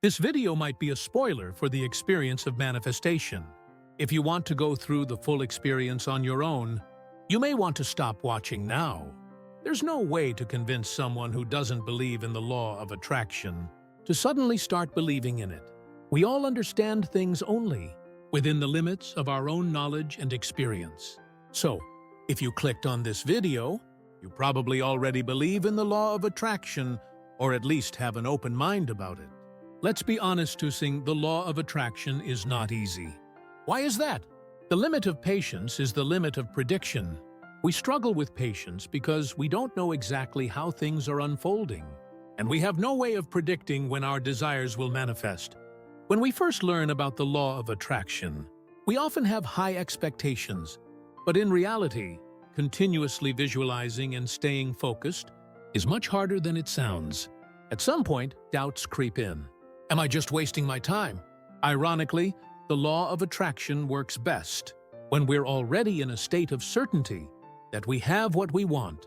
This video might be a spoiler for the experience of manifestation. If you want to go through the full experience on your own, you may want to stop watching now. There's no way to convince someone who doesn't believe in the law of attraction to suddenly start believing in it. We all understand things only within the limits of our own knowledge and experience. So, if you clicked on this video, you probably already believe in the law of attraction, or at least have an open mind about it. Let's be honest, Tusing, the law of attraction is not easy. Why is that? The limit of patience is the limit of prediction. We struggle with patience because we don't know exactly how things are unfolding, and we have no way of predicting when our desires will manifest. When we first learn about the law of attraction, we often have high expectations, but in reality, continuously visualizing and staying focused is much harder than it sounds. At some point, doubts creep in. Am I just wasting my time? Ironically, the law of attraction works best when we're already in a state of certainty that we have what we want.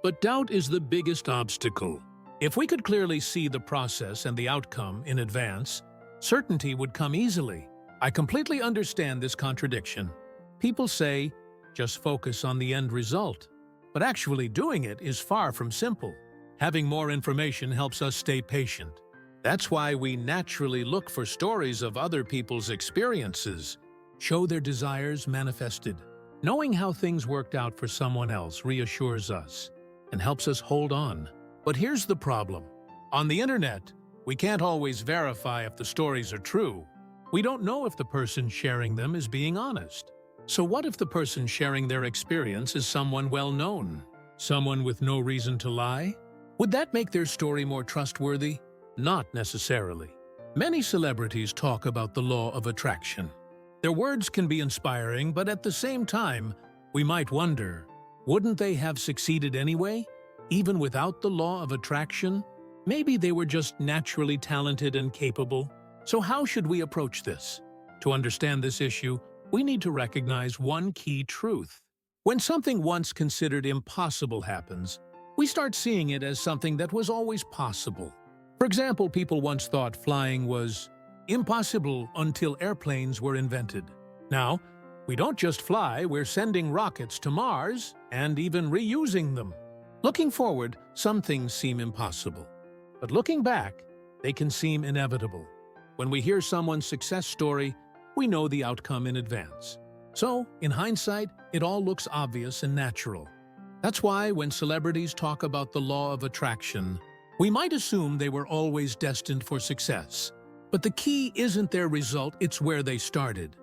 But doubt is the biggest obstacle. If we could clearly see the process and the outcome in advance, certainty would come easily. I completely understand this contradiction. People say, just focus on the end result. But actually doing it is far from simple. Having more information helps us stay patient. That's why we naturally look for stories of other people's experiences, show their desires manifested. Knowing how things worked out for someone else reassures us and helps us hold on. But here's the problem. On the internet, we can't always verify if the stories are true. We don't know if the person sharing them is being honest. So what if the person sharing their experience is someone well-known? Someone with no reason to lie? Would that make their story more trustworthy? Not necessarily. Many celebrities talk about the law of attraction. Their words can be inspiring, but at the same time, we might wonder, wouldn't they have succeeded anyway? Even without the law of attraction? Maybe they were just naturally talented and capable. So how should we approach this? To understand this issue, we need to recognize one key truth. When something once considered impossible happens, we start seeing it as something that was always possible. For example, people once thought flying was impossible until airplanes were invented. Now, we don't just fly, we're sending rockets to Mars and even reusing them. Looking forward, some things seem impossible. But looking back, they can seem inevitable. When we hear someone's success story, we know the outcome in advance. So, in hindsight, it all looks obvious and natural. That's why when celebrities talk about the law of attraction, we might assume they were always destined for success. But the key isn't their result, it's where they started.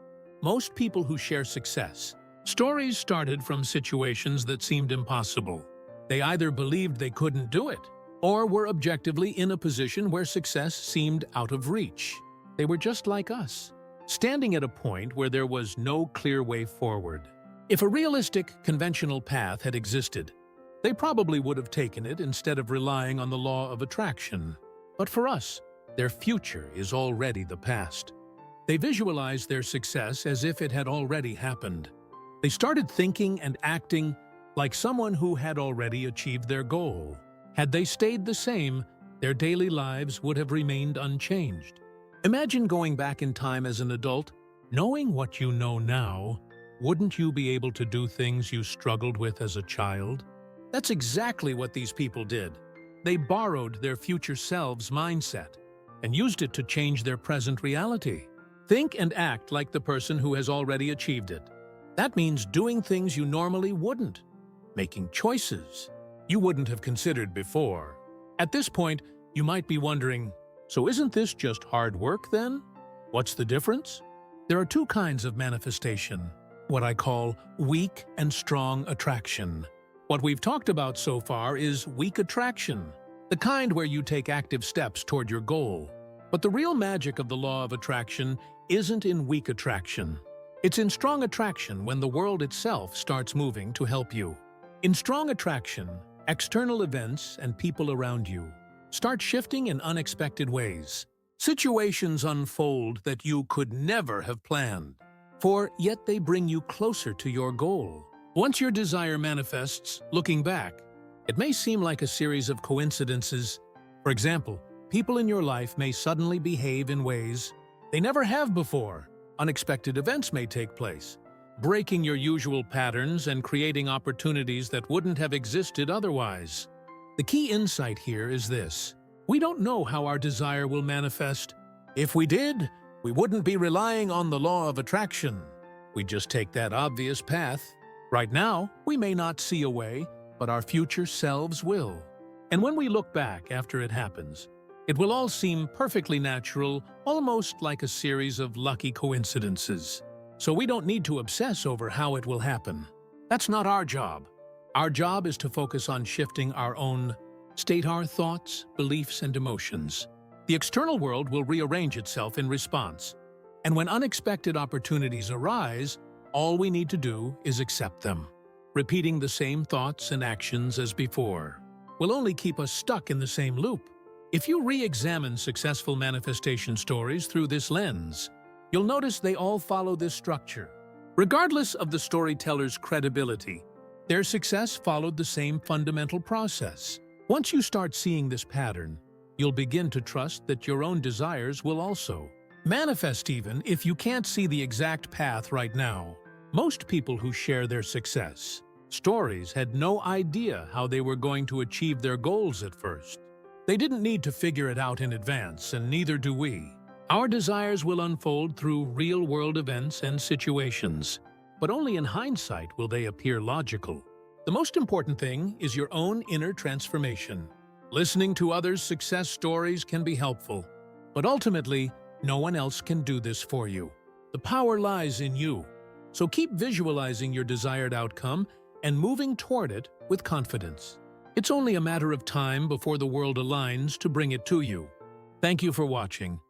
Most people who share success stories started from situations that seemed impossible. They either believed they couldn't do it, or were objectively in a position where success seemed out of reach. They were just like us, standing at a point where there was no clear way forward. If a realistic, conventional path had existed, they probably would have taken it instead of relying on the law of attraction. But for us, their future is already the past. They visualized their success as if it had already happened. They started thinking and acting like someone who had already achieved their goal. Had they stayed the same, their daily lives would have remained unchanged. Imagine going back in time as an adult. Knowing what you know now, wouldn't you be able to do things you struggled with as a child? That's exactly what these people did. They borrowed their future selves' mindset and used it to change their present reality. Think and act like the person who has already achieved it. That means doing things you normally wouldn't, making choices you wouldn't have considered before. At this point, you might be wondering, so isn't this just hard work then? What's the difference? There are two kinds of manifestation, what I call weak and strong attraction. What we've talked about so far is weak attraction, the kind where you take active steps toward your goal. But the real magic of the law of attraction isn't in weak attraction. It's in strong attraction when the world itself starts moving to help you. In strong attraction, external events and people around you start shifting in unexpected ways. Situations unfold that you could never have planned, yet they bring you closer to your goal. Once your desire manifests, looking back, it may seem like a series of coincidences. For example, People in your life may suddenly behave in ways they never have before. Unexpected events may take place, breaking your usual patterns and creating opportunities that wouldn't have existed otherwise. The key insight here is this: we don't know how our desire will manifest. If we did, we wouldn't be relying on the law of attraction. We'd just take that obvious path. Right now, we may not see a way, but our future selves will. And when we look back after it happens, it will all seem perfectly natural, almost like a series of lucky coincidences. So we don't need to obsess over how it will happen. That's not our job. Our job is to focus on shifting our own state, our thoughts, beliefs, and emotions. The external world will rearrange itself in response. And when unexpected opportunities arise, all we need to do is accept them. Repeating the same thoughts and actions as before will only keep us stuck in the same loop. If you re-examine successful manifestation stories through this lens, you'll notice they all follow this structure. Regardless of the storyteller's credibility, their success followed the same fundamental process. Once you start seeing this pattern, you'll begin to trust that your own desires will also manifest, even if you can't see the exact path right now. Most people who share their success stories had no idea how they were going to achieve their goals at first. They didn't need to figure it out in advance, and neither do we. Our desires will unfold through real-world events and situations, but only in hindsight will they appear logical. The most important thing is your own inner transformation. Listening to others' success stories can be helpful, but ultimately, no one else can do this for you. The power lies in you. So keep visualizing your desired outcome and moving toward it with confidence. It's only a matter of time before the world aligns to bring it to you. Thank you for watching.